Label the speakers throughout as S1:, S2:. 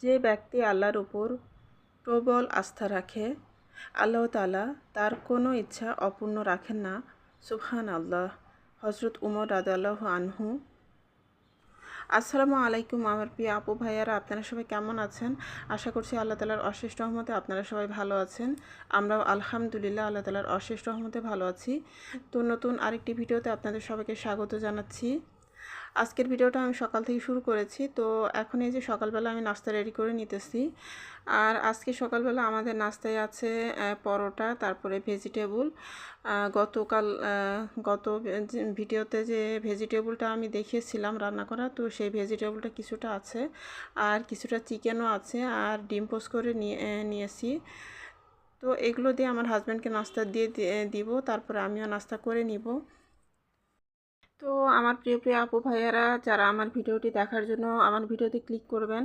S1: যে ব্যক্তি আল্লাহর উপর প্রবল আস্থা রাখে, আল্লাহ তাআলা তার কোনো ইচ্ছা অপূর্ণ রাখেন না। সুবহানাল্লাহ। হযরত উমর রাদিয়াল্লাহু আনহু। আসসালামু আলাইকুম আমার প্রিয় আপু ভাইয়ারা, আপনারা সবাই কেমন আছেন? আশা করছি আল্লাহ তাআলার অশেষ রহমতে আপনারা সবাই ভালো আছেন। আমরাও আলহামদুলিল্লাহ আল্লাহ তাআলার অশেষ রহমতে ভালো আছি। তো নতুন আরেকটি ভিডিওতে আপনাদের সবাইকে স্বাগত জানাচ্ছি। আজকের ভিডিওটা আমি সকাল থেকে শুরু করেছি। তো এখন এই যে সকালবেলা আমি নাস্তা রেডি করে নিতেছি। আর আজকে সকালবেলা আমাদের নাস্তায় আছে পরোটা, তারপরে ভেজিটেবল। গত ভিডিওতে যে ভেজিটেবলটা আমি দেখিয়েছিলাম রান্না করা, তো সেই ভেজিটেবলটা কিছুটা আছে, আর কিছুটা চিকেনও আছে, আর ডিম পোস্ট করে নিয়েছি। তো এগুলো দিয়ে আমার হাজব্যান্ডকে নাস্তা দিয়ে দিব, তারপরে আমিও নাস্তা করে নিব। তো আমার প্রিয় প্রিয় আপু ভাইয়ারা, যারা আমার ভিডিওটি দেখার জন্য আমার ভিডিওতে ক্লিক করবেন,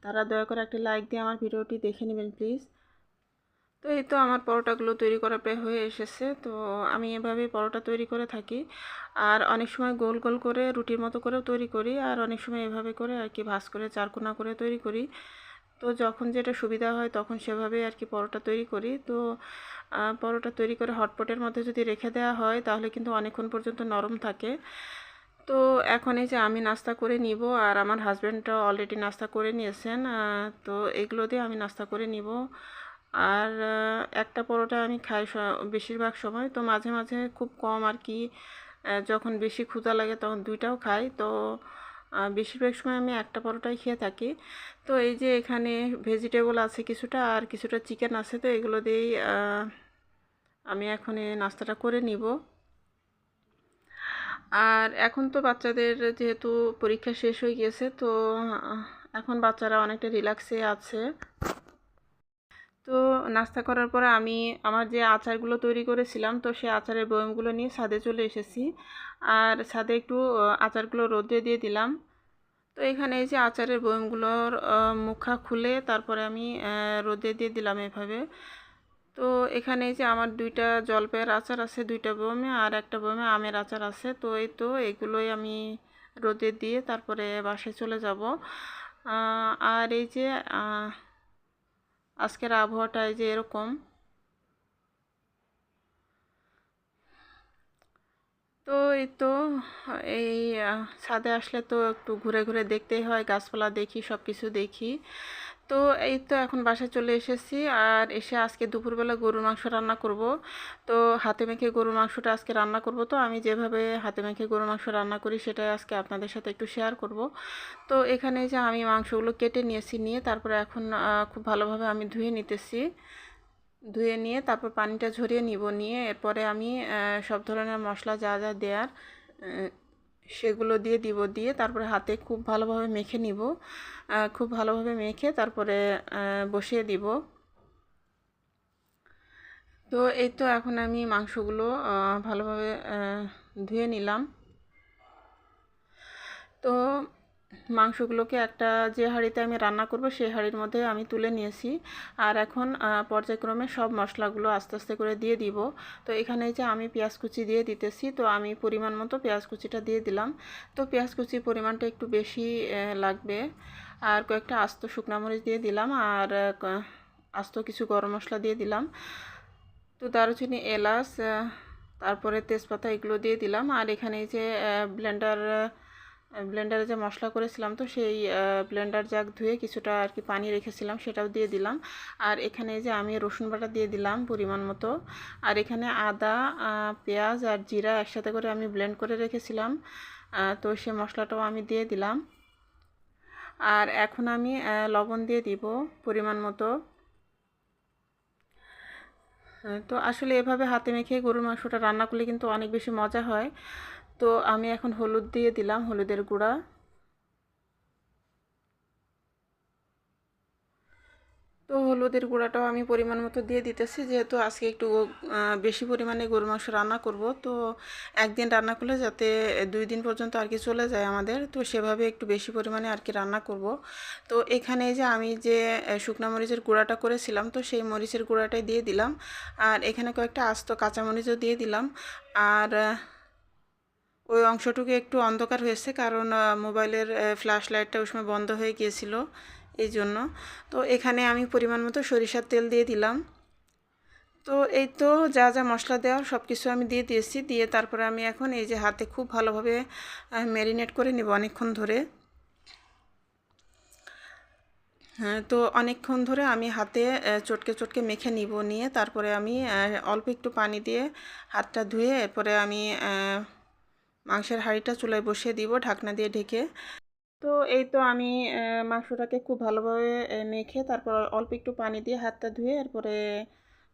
S1: তারা দয়া করে একটা লাইক দিয়ে আমার ভিডিওটি দেখে নেবেন প্লিজ। তো এই তো আমার পরোটাগুলো তৈরি করা প্রায় হয়ে এসেছে। তো আমি এভাবে পরোটা তৈরি করে থাকি, আর অনেক সময় গোল গোল করে রুটির মতো করেও তৈরি করি, আর অনেক সময় এভাবে করে আর কি ভাঁজ করে চারকোনা করে তৈরি করি। তো যখন যেটা সুবিধা হয় তখন সেভাবে আর কি পরোটা তৈরি করি। তো পরোটা তৈরি করে হটপটের মধ্যে যদি রেখে দেওয়া হয় তাহলে কিন্তু অনেকক্ষণ পর্যন্ত নরম থাকে। তো এখন এই যে আমি নাস্তা করে নিব, আর আমার হাজব্যান্ডটা অলরেডি নাস্তা করে নিয়েছেন। তো এগুলো দিয়ে আমি নাস্তা করে নিব। আর একটা পরোটা আমি খাই বেশিরভাগ সময়, তো মাঝে মাঝে খুব কম আর কি, যখন বেশি ক্ষুধা লাগে তখন দুইটাও খাই। তো বেশিরভাগ সময় আমি একটা পরোটাই খেয়ে থাকি। তো এই যে এখানে ভেজিটেবল আছে কিছুটা, আর কিছুটা চিকেন আছে, তো এগুলো দিয়েই আমি এখন এই নাস্তাটা করে নিব। আর এখন তো বাচ্চাদের যেহেতু পরীক্ষা শেষ হয়ে গেছে, তো এখন বাচ্চারা অনেকটা রিল্যাক্সে আছে। তো নাস্তা করার পরে আমি আমার যে আচারগুলো তৈরি করেছিলাম, তো সেই আচারের বয়মগুলো নিয়ে ছাদে চলে এসেছি। আর ছাদে একটু আচারগুলো রোদে দিয়ে দিলাম। তো এখানে এই যে আচারের বয়মগুলোর মুখা খুলে তারপরে আমি রোদে দিয়ে দিলাম এভাবে। তো এখানে এই যে আমার দুইটা জলপাইয়ের আচার আছে, দুইটা বয়মে, আর একটা বয়মে আমের আচার আছে। তো এই তো এগুলোই আমি রোদে দিয়ে তারপরে বাসায় চলে যাব। আর এই যে আজকের আবহাওয়াটা এই যে এরকম। তো এই তো এই ছাদে আসলে তো একটু ঘুরে ঘুরে দেখতেই হয়, গাছপালা দেখি, সব কিছু দেখি। তো এই তো এখন বাসায় চলে এসেছি, আর এসে আজকে দুপুরবেলা গরুর মাংস রান্না করব। তো হাতে মেখে গরুর মাংসটা আজকে রান্না করব। তো আমি যেভাবে হাতে মেখে গরুর মাংস রান্না করি সেটাই আজকে আপনাদের সাথে একটু শেয়ার করব। তো এখানে যে আমি মাংসগুলো কেটে নিয়েছি, নিয়ে তারপরে এখন খুব ভালোভাবে আমি ধুয়ে নিতেছি। ধুয়ে নিয়ে তারপর পানিটা ঝরিয়ে নিব, নিয়ে এরপরে আমি সব ধরনের মশলা যা যা দেওয়ার সেগুলো দিয়ে দিব, দিয়ে তারপরে হাতে খুব ভালোভাবে মেখে নিব। খুব ভালোভাবে মেখে তারপরে বসিয়ে দিব। তো এই তো এখন আমি মাংসগুলো ভালোভাবে ধুয়ে নিলাম। তো মাংসগুলোকে একটা যে হাঁড়িতে আমি রান্না করব সেই হাঁড়ির মধ্যে আমি তুলে নিয়েছি। আর এখন পর্যায়ক্রমে সব মশলাগুলো আস্তে আস্তে করে দিয়ে দিব। তো এখানে যে আমি পেঁয়াজ কুচি দিয়ে দিতেছি, তো আমি পরিমাণ মতো পেঁয়াজ কুচিটা দিয়ে দিলাম। তো পেঁয়াজ কুচির পরিমাণটা একটু বেশি লাগবে। আর কয়েকটা আস্ত শুকনো মরিচ দিয়ে দিলাম, আর আস্ত কিছু গরম মশলা দিয়ে দিলাম। তো দারুচিনি, এলাচ, তারপরে তেজপাতা এগুলো দিয়ে দিলাম। আর এখানে যে ব্লেন্ডারে যে মশলা করেছিলাম, তো সেই ব্লেন্ডার জাগ ধুয়ে কিছুটা আর কি পানি রেখেছিলাম, সেটাও দিয়ে দিলাম। আর এখানে যে আমি রসুন বাটা দিয়ে দিলাম পরিমাণ মতো। আর এখানে আদা, পেঁয়াজ আর জিরা একসাথে করে আমি ব্লেন্ড করে রেখেছিলাম, তো সে মশলাটাও আমি দিয়ে দিলাম। আর এখন আমি লবণ দিয়ে দিব পরিমাণ মতো। তো আসলে এভাবে হাতে মেখে গরুর মাংসটা রান্না করলে কিন্তু অনেক বেশি মজা হয়। তো আমি এখন হলুদ দিয়ে দিলাম, হলুদের গুঁড়া। তো হলুদের গুঁড়াটাও আমি পরিমাণ মতো দিয়ে দিতেছি, যেহেতু আজকে একটু বেশি পরিমাণে গরু মাংস রান্না করব। তো একদিন রান্না করলে যাতে 2 দিন পর্যন্ত আর কি চলে যায় আমাদের, তো সেভাবে একটু বেশি পরিমাণে আর কি রান্না করব। তো এখানে যে আমি যে শুকনো মরিচের গুঁড়াটা করেছিলাম, তো সেই মরিচের গুঁড়াটাই দিয়ে দিলাম। আর এখানে কয়েকটা আস্ত কাঁচামরিচও দিয়ে দিলাম। আর ওই অংশটুকু একটু অন্ধকার হয়েছে, কারণ মোবাইলের ফ্ল্যাশ লাইটটা ওই সময় বন্ধ হয়ে গিয়েছিল, এই জন্য। তো এখানে আমি পরিমাণ মতো সরিষার তেল দিয়ে দিলাম। তো এই তো যা যা মশলা দেওয়ার সব কিছু আমি দিয়ে দিয়েছি, দিয়ে তারপরে আমি এখন এই যে হাতে খুব ভালোভাবে ম্যারিনেট করে নিব অনেকক্ষণ ধরে। হ্যাঁ, তো অনেকক্ষণ ধরে আমি হাতে চটকে চটকে মেখে নিব, নিয়ে তারপরে আমি অল্প একটু পানি দিয়ে হাতটা ধুয়ে এরপরে আমি মাংসের হাঁড়িটা চুলায় বসিয়ে দিব ঢাকনা দিয়ে ঢেকে। তো এই তো আমি মাংসটাকে খুব ভালোভাবে মেখে তারপর অল্প একটু পানি দিয়ে হাতটা ধুয়ে এরপরে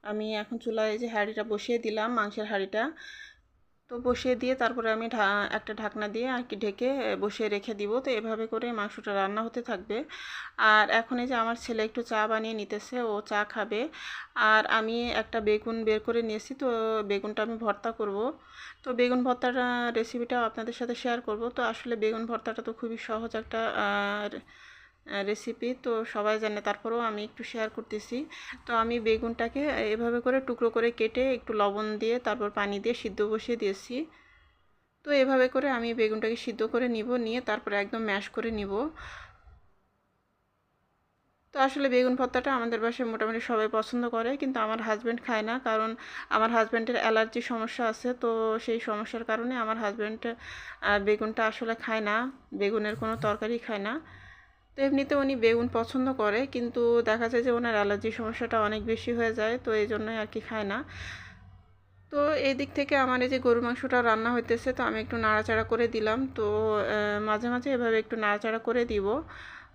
S1: আমি এখন চুলায় যে হাঁড়িটা বসিয়ে দিলাম, মাংসের হাঁড়িটা। তো বসিয়ে দিয়ে তারপরে আমি একটা ঢাকনা দিয়ে আর কি ঢেকে বসিয়ে রেখে দিব। তো এভাবে করে মাংসটা রান্না হতে থাকবে। আর এখন এই যে আমার ছেলে একটু চা বানিয়ে নিতেছে, ও চা খাবে। আর আমি একটা বেগুন বের করে নিয়েছি, তো বেগুনটা আমি ভর্তা করব। তো বেগুন ভর্তাটা রেসিপিটা আপনাদের সাথে শেয়ার করব। তো আসলে বেগুন ভর্তাটা তো খুবই সহজ একটা রেসিপি, তো সবাই জানে, তারপরেও আমি একটু শেয়ার করতেছি। তো আমি বেগুনটাকে এভাবে করে টুকরো করে কেটে একটু লবণ দিয়ে তারপর পানি দিয়ে সিদ্ধ বসিয়ে দিয়েছি। তো এভাবে করে আমি বেগুনটাকে সিদ্ধ করে নিব, নিয়ে তারপরে একদম ম্যাশ করে নিব। তো আসলে বেগুন ভর্তাটা আমাদের বাসায় মোটামুটি সবাই পছন্দ করে, কিন্তু আমার হাজব্যান্ড খায় না, কারণ আমার হাজব্যান্ডের অ্যালার্জি সমস্যা আছে। তো সেই সমস্যার কারণে আমার হাজব্যান্ড বেগুনটা আসলে খায় না, বেগুনের কোনো তরকারি খায় না। তো এমনিতে উনি বেগুন পছন্দ করে, কিন্তু দেখা যায় যে ওনার অ্যালার্জি সমস্যাটা অনেক বেশি হয়ে যায়, তো এই জন্যই আর কি খায় না। তো এই দিক থেকে আমার এই যে গরুর মাংসটা রান্না হইতেছে, তো আমি একটু নাড়াচাড়া করে দিলাম। তো মাঝে মাঝে এভাবে একটু নাড়াচাড়া করে দিব।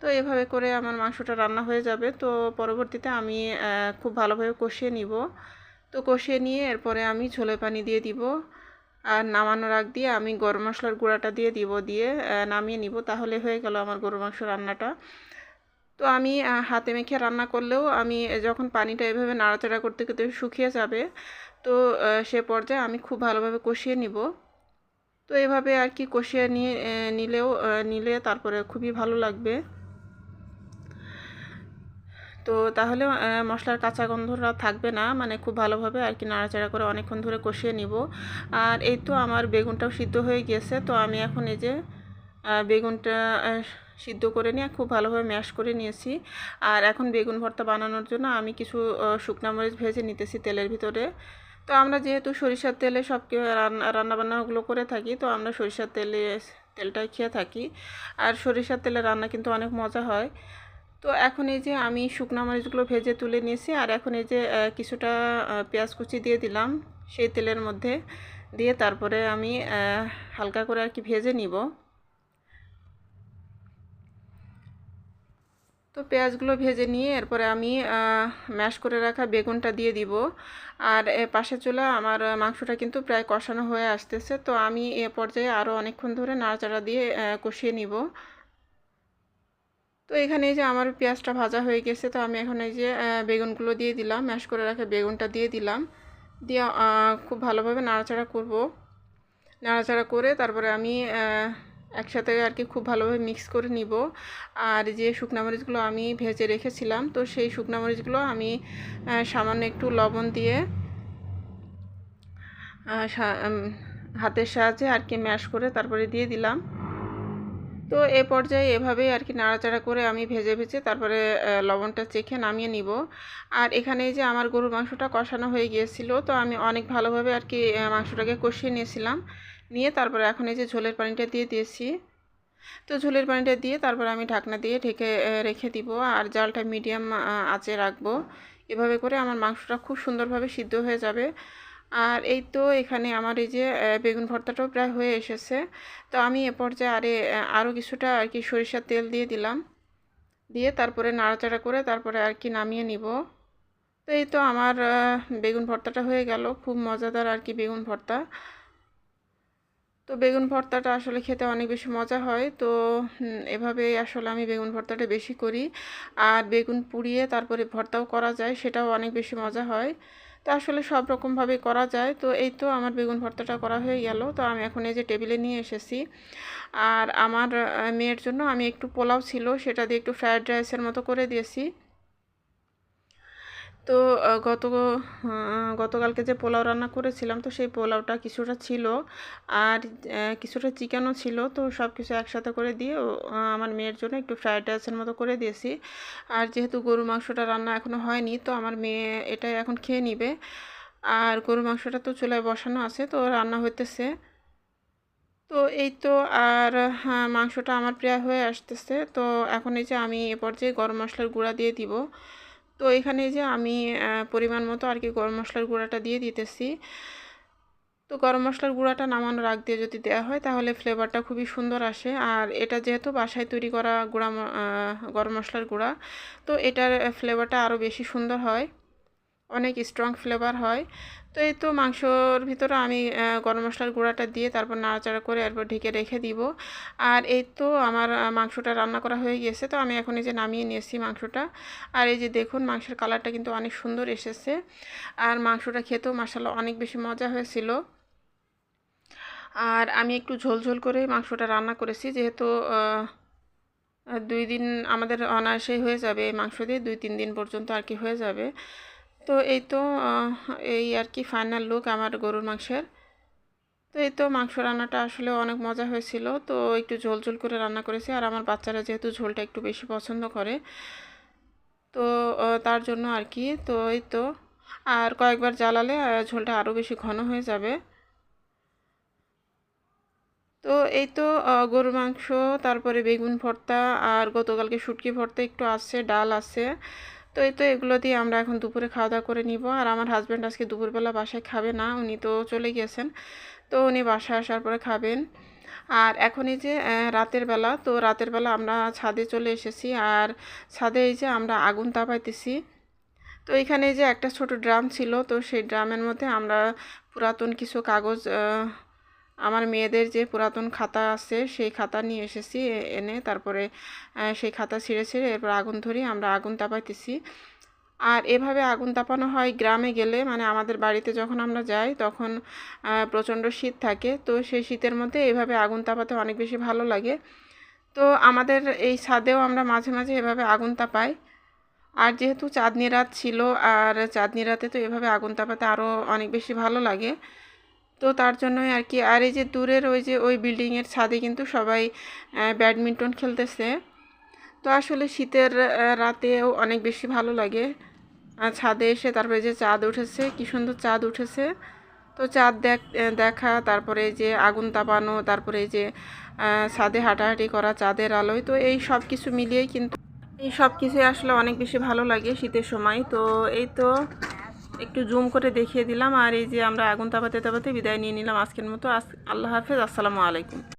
S1: তো এভাবে করে আমার মাংসটা রান্না হয়ে যাবে। তো পরবর্তীতে আমি খুব ভালোভাবে কষিয়ে নিব। তো কষিয়ে নিয়ে এরপরে আমি ঝোলের পানি দিয়ে দিব। আর নামানোর আগ দিয়ে আমি গরম মশলার গুঁড়াটা দিয়ে দিব, দিয়ে নামিয়ে নিব। তাহলে হয়ে গেল আমার গরুর মাংস রান্নাটা। তো আমি হাতে মেখে রান্না করলেও আমি যখন পানিটা এভাবে নাড়াচাড়া করতে করতে শুকিয়ে যাবে, তো সে পর্যায়ে আমি খুব ভালোভাবে কষিয়ে নিব। তো এভাবে আর কি কষিয়ে নিয়ে নিলে তারপরে খুবই ভালো লাগবে। তো তাহলে মশলার কাঁচা গন্ধটা থাকবে না, মানে খুব ভালোভাবে আর কি নাড়াচাড়া করে অনেকক্ষণ ধরে কষিয়ে নিব। আর এই তো আমার বেগুনটাও সিদ্ধ হয়ে গিয়েছে। তো আমি এখন এই যে বেগুনটা সিদ্ধ করে নিয়ে খুব ভালোভাবে ম্যাশ করে নিয়েছি। আর এখন বেগুন ভর্তা বানানোর জন্য আমি কিছু শুকনা মরিচ ভেজে নিতেছি তেলের ভিতরে। তো আমরা যেহেতু সরিষার তেলে সব রান্নাবান্নাগুলো করে থাকি, তো আমরা সরিষার তেলটাই খেয়ে থাকি। আর সরিষার তেলে রান্না কিন্তু অনেক মজা হয়। তো এখন এই যে আমি শুকনা মরিচগুলো ভেজে তুলে নিয়েছি, আর এখন এই যে কিছুটা পেঁয়াজ কুচি দিয়ে দিলাম সেই তেলের মধ্যে, দিয়ে তারপরে আমি হালকা করে আর কি ভেজে নিব। তো পেঁয়াজগুলো ভেজে নিয়ে এরপরে আমি ম্যাশ করে রাখা বেগুনটা দিয়ে দিব। আর পাশের চুলা আমার মাংসটা কিন্তু প্রায় কষানো হয়ে আসতেছে। তো আমি এ পর্যায়ে আরও অনেকক্ষণ ধরে নাড়াচাড়া দিয়ে কষিয়ে নিব। তো এখানে এই যে আমার পেঁয়াজটা ভাজা হয়ে গেছে, তো আমি এখন এই যে বেগুনগুলো দিয়ে দিলাম, ম্যাশ করে রাখা বেগুনটা দিয়ে দিলাম, দিয়ে খুব ভালোভাবে নাড়াচাড়া করব। নাড়াচাড়া করে তারপরে আমি একসাথে আর কি খুব ভালোভাবে মিক্স করে নিব। আর যে শুকনা মরিচগুলো আমি ভেজে রেখেছিলাম, তো সেই শুকনা মরিচগুলো আমি সামান্য একটু লবণ দিয়ে হাতের সাহায্যে আর কি ম্যাশ করে তারপরে দিয়ে দিলাম। তো এ পর্যায়ে এভাবেই আর কি নাড়াচাড়া করে আমি ভেজে ভেজে তারপরে লবণটা চেখে নামিয়ে নিব। আর এখানে যে আমার গরুর মাংসটা কষানো হয়ে গিয়েছিল, তো আমি অনেক ভালোভাবে আর কি মাংসটাকে কষিয়ে নিয়েছিলাম, নিয়ে তারপরে এখন এই যে ঝোলের পানিটা দিয়ে দিয়েছি। তো ঝোলের পানিটা দিয়ে তারপর আমি ঢাকনা দিয়ে ঢেকে রেখে দিব, আর জালটা মিডিয়াম আঁচে রাখবো। এভাবে করে আমার মাংসটা খুব সুন্দরভাবে সিদ্ধ হয়ে যাবে। আর এই তো এখানে আমার এই যে বেগুন ভর্তাটাও প্রায় হয়ে এসেছে। তো আমি এ পর্যায়ে আরও কিছুটা আর কি সরিষার তেল দিয়ে দিলাম, দিয়ে তারপরে নাড়াচাড়া করে তারপরে আর কি নামিয়ে নিব। তো এই তো আমার বেগুন ভর্তাটা হয়ে গেল, খুব মজাদার আর কি বেগুন ভর্তা। তো বেগুন ভর্তাটা আসলে খেতে অনেক বেশি মজা হয়। তো এভাবেই আসলে আমি বেগুন ভর্তাটা বেশি করি। আর বেগুন পুড়িয়ে তারপরে ভর্তাও করা যায়, সেটাও অনেক বেশি মজা হয়। তো আসলে সব রকমভাবে করা যায়। তো এই তো আমার বেগুন ভর্তাটা করা হয়ে গেল। তো আমি এখন এই যে টেবিলে নিয়ে এসেছি। আর আমার মেয়ের জন্য আমি একটু পোলাও ছিল, সেটা দিয়ে একটু ফ্রায়েড রাইসের মতো করে দিয়েছি। তো তো গতকালকে যে পোলাও রান্না করেছিলাম, তো সেই পোলাওটা কিছুটা ছিল আর কিছুটা চিকেনও ছিল। তো সব কিছু একসাথে করে দিয়ে আমার মেয়ের জন্য একটু ফ্রাইড রাইসের মতো করে দিয়েছি। আর যেহেতু গরু মাংসটা রান্না এখনও হয়নি, তো আমার মেয়ে এটাই এখন খেয়ে নিবে। আর গরু মাংসটা তো চুলায় বসানো আছে, তো রান্না হইতেছে। তো এই তো, আর হ্যাঁ, মাংসটা আমার প্রায় হয়ে আসতেছে। তো এখন এই যে আমি এ পর্যায়ে গরম মশলার গুঁড়া দিয়ে দিব। তো এখানে এই যে আমি পরিমাণ মতো আর কি গরম মশলার গুঁড়াটা দিয়ে দিতেছি। তো গরম মশলার গুঁড়াটা নামানোর আগ দিয়ে যদি দেওয়া হয় তাহলে ফ্লেভারটা খুবই সুন্দর আসে। আর এটা যেহেতু বাসায় তৈরি করা গরম মশলার গুঁড়া, তো এটার ফ্লেভারটা আরও বেশি সুন্দর হয়, অনেক স্ট্রং ফ্লেভার হয়। তো এই তো মাংসর ভিতরে আমি গরম মশলার গুঁড়াটা দিয়ে তারপর নাড়াচাড়া করে এরপর ঢেকে রেখে দিব। আর এই তো আমার মাংসটা রান্না করা হয়ে গেছে। তো আমি এখন এই যে নামিয়ে নিয়েছি মাংসটা। আর এই যে দেখুন মাংসের কালারটা কিন্তু অনেক সুন্দর এসেছে। আর মাংসটা খেতেও মাশাআল্লাহ অনেক বেশি মজা হয়েছিল। আর আমি একটু ঝোল ঝোল করে মাংসটা রান্না করেছি, যেহেতু 2 দিন আমাদের অনায়াসেই হয়ে যাবে এই মাংস দিয়ে, 2-3 দিন পর্যন্ত আর কি হয়ে যাবে। তো এই তো এই আর কি ফাইনাল লুক আমার গরুর মাংসের। তো এই তো মাংস রান্নাটা আসলে অনেক মজা হয়েছিল। তো একটু ঝোল ঝোল করে রান্না করেছি, আর আমার বাচ্চারা যেহেতু ঝোলটা একটু বেশি পছন্দ করে, তো তার জন্য আর কি। তো এই তো, আর কয়েকবার জ্বালালে ঝোলটা আরও বেশি ঘন হয়ে যাবে। তো এই তো গরুর মাংস, তারপরে বেগুন ভর্তা, আর গতকালকে শুটকি ভর্তা একটু আছে, ডাল আছে। তো এই তো এগুলো দিয়ে আমরা এখন দুপুরে খাওয়া দাওয়া করে নিব। আর আমার হাজব্যান্ড আজকে দুপুরবেলা বাসায় খাবে না, উনি তো চলে গিয়েছেন। তো উনি বাসায় আসার পরে খাবেন। আর এখন এই যে রাতের বেলা, তো রাতের বেলা আমরা ছাদে চলে এসেছি। আর ছাদে এই যে আমরা আগুন তাপাইতেছি। তো এখানে যে একটা ছোট ড্রাম ছিল, তো সেই ড্রামের মধ্যে আমরা পুরাতন কিছু কাগজ, আমার মেয়েদের যে পুরাতন খাতা আছে সেই খাতা নিয়ে এসেছি, এনে তারপরে সেই খাতা ছিঁড়ে ছিঁড়ে এরপর আগুন ধরি আমরা আগুন তাপাইতেছি। আর এভাবে আগুন তাপানো হয় গ্রামে গেলে, মানে আমাদের বাড়িতে যখন আমরা যাই তখন প্রচণ্ড শীত থাকে। তো সেই শীতের মধ্যে এভাবে আগুন তাপাতে অনেক বেশি ভালো লাগে। তো আমাদের এই ছাদেও আমরা মাঝে মাঝে এভাবে আগুন তাপাই। আর যেহেতু চাঁদনি রাত ছিল, আর চাঁদনি রাতে তো এভাবে আগুন তাপাতে আরও অনেক বেশি ভালো লাগে। তো তার জন্যই আর কি। আর এই যে দূরের ওই যে ওই বিল্ডিংয়ের ছাদে কিন্তু সবাই ব্যাডমিন্টন খেলতেছে। তো আসলে শীতের রাতেও অনেক বেশি ভালো লাগে ছাদে এসে। তারপরে যে চাঁদ উঠেছে, কি সুন্দর চাঁদ উঠেছে। তো চাঁদ দেখা, তারপরে যে আগুন তাপানো, তারপরে যে ছাদে হাঁটাহাঁটি করা চাঁদের আলোয়, তো এই সব কিছু মিলিয়েই কিন্তু এই সব কিছুই আসলে অনেক বেশি ভালো লাগে শীতের সময়। তো এই তো একটু জুম করে দেখিয়ে দিলাম। আর এই যে আমরা আগুন তাপাতে তাপাতে বিদায় নিয়ে নিলাম আজকের মতো। আল্লাহ হাফেজ, আসসালামু আলাইকুম।